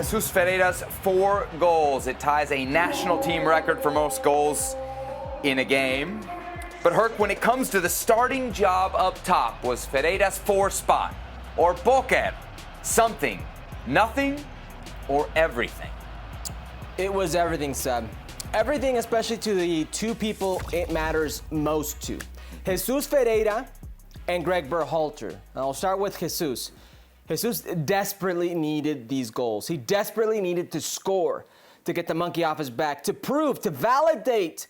Jesus Ferreira's 4 goals. It ties a national team record for most goals in a game. But Herc, when it comes to the starting job up top, was Ferreira's 4 spot? Or poker? Something, nothing, or everything? It was everything, Seb. Everything, especially to the two people it matters most to. Jesus Ferreira and Greg Berhalter. I'll start with Jesus. Jesus desperately needed these goals. He desperately needed to score to get the monkey off his back, to prove, to validate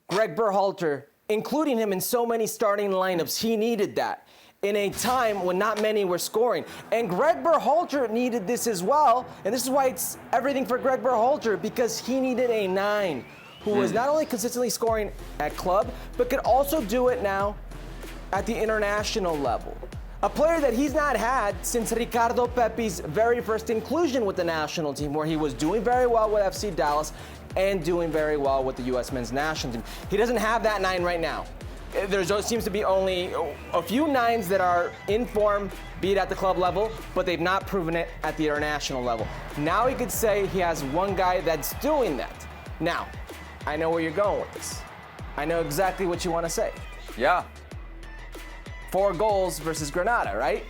Greg Berhalter, including him in so many starting lineups. He needed that in a time when not many were scoring. And Greg Berhalter needed this as well. And this is why it's everything for Greg Berhalter, because he needed a 9 who was not only consistently scoring at club, but could also do it now at the international level. A player that he's not had since Ricardo Pepi's very first inclusion with the national team, where he was doing very well with FC Dallas and doing very well with the U.S. men's national team. He doesn't have that 9 right now. There seems to be only a few 9s that are in form, be it at the club level, but they've not proven it at the international level. Now he could say he has one guy that's doing that. Now, I know where you're going with this. I know exactly what you want to say. Yeah. 4 goals versus Grenada, right?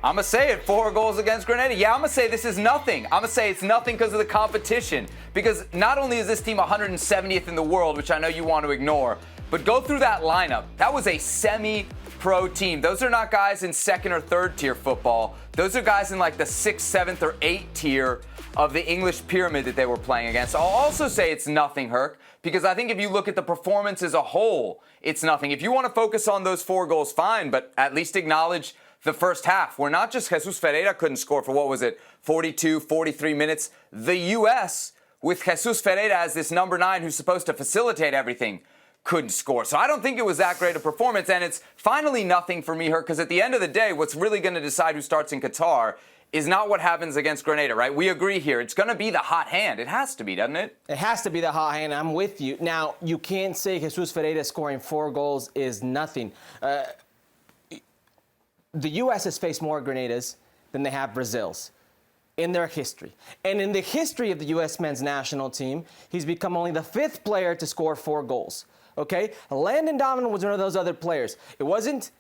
I'm going to say it, 4 goals against Grenada. Yeah, I'm going to say this is nothing. I'm going to say it's nothing because of the competition. Because not only is this team 170th in the world, which I know you want to ignore, but go through that lineup. That was a semi-pro team. Those are not guys in 2nd or 3rd tier football. Those are guys in like the 6th, 7th, or 8th tier of the English pyramid that they were playing against. I'll also say it's nothing, Herc, because I think if you look at the performance as a whole, it's nothing. If you want to focus on those 4 goals, fine, but at least acknowledge the first half, where not just Jesus Ferreira couldn't score for, 42, 43 minutes. The U.S., with Jesus Ferreira as this number 9 who's supposed to facilitate everything, couldn't score. So I don't think it was that great a performance, and it's finally nothing for me, Herc, because at the end of the day, what's really going to decide who starts in Qatar is not what happens against Grenada, right? We agree here. It's going to be the hot hand. It has to be, doesn't it? It has to be the hot hand. I'm with you. Now, you can't say Jesus Ferreira scoring 4 goals is nothing. The U.S. has faced more Grenadas than they have Brazil's in their history. And in the history of the U.S. men's national team, he's become only the 5th player to score 4 goals. Okay? Landon Donovan was one of those other players. It wasn't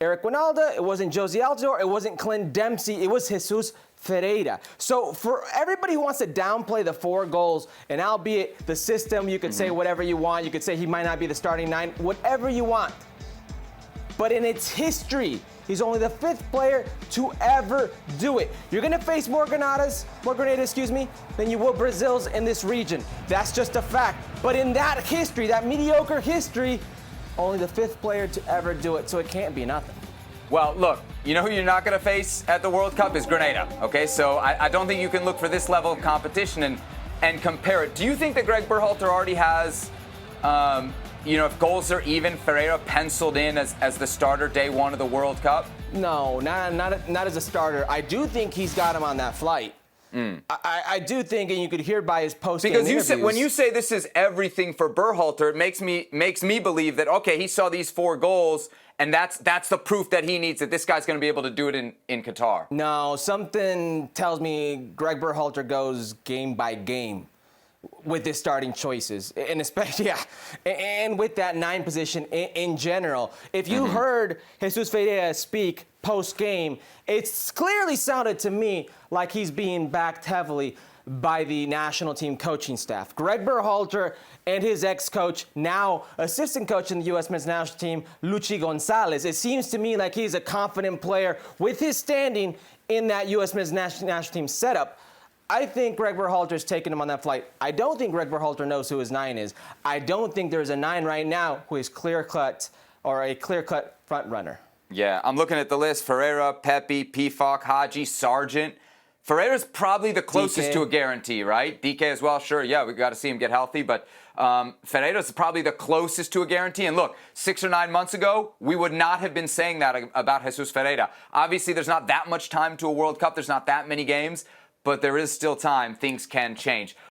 Eric Winalda, it wasn't Josie Altidore, it wasn't Clint Dempsey, it was Jesus Ferreira. So for everybody who wants to downplay the 4 goals, and albeit the system, you could say whatever you want, you could say he might not be the starting 9, whatever you want. But in its history, he's only the 5th player to ever do it. You're gonna face more Grenadas, than you will Brazil's in this region. That's just a fact. But in that history, that mediocre history, only the 5th player to ever do it, so it can't be nothing. Well, look, you know who you're not going to face at the World Cup is Grenada, okay? So I don't think you can look for this level of competition and compare it. Do you think that Greg Berhalter already has, if goals are even, Ferreira penciled in as the starter day 1 of the World Cup? No, not as a starter. I do think he's got him on that flight. I do think, and you could hear by his post-game interviews. Because when you say this is everything for Berhalter, it makes me believe that, okay, he saw these 4 goals, and that's the proof that he needs, that this guy's going to be able to do it in Qatar. No, something tells me Greg Berhalter goes game by game with his starting choices, and especially, and with that 9 position in general. If you heard Jesus Ferreira speak post-game, it's clearly sounded to me like he's being backed heavily by the national team coaching staff. Greg Berhalter and his ex-coach, now assistant coach in the U.S. men's national team, Luchi Gonzalez. It seems to me like he's a confident player with his standing in that U.S. men's national team setup. I think Greg Berhalter's taking him on that flight. I don't think Greg Berhalter knows who his 9 is. I don't think there's a 9 right now who is clear-cut or a clear-cut front runner. Yeah, I'm looking at the list. Ferreira, Pepe, Pifok, Haji, Sargent. Ferreira's probably the closest DK. to a guarantee, right? DK as well, sure. Yeah, we got to see him get healthy. But Ferreira's probably the closest to a guarantee. And look, 6 or 9 months ago, we would not have been saying that about Jesus Ferreira. Obviously, there's not that much time to a World Cup. There's not that many games. But there is still time. Things can change.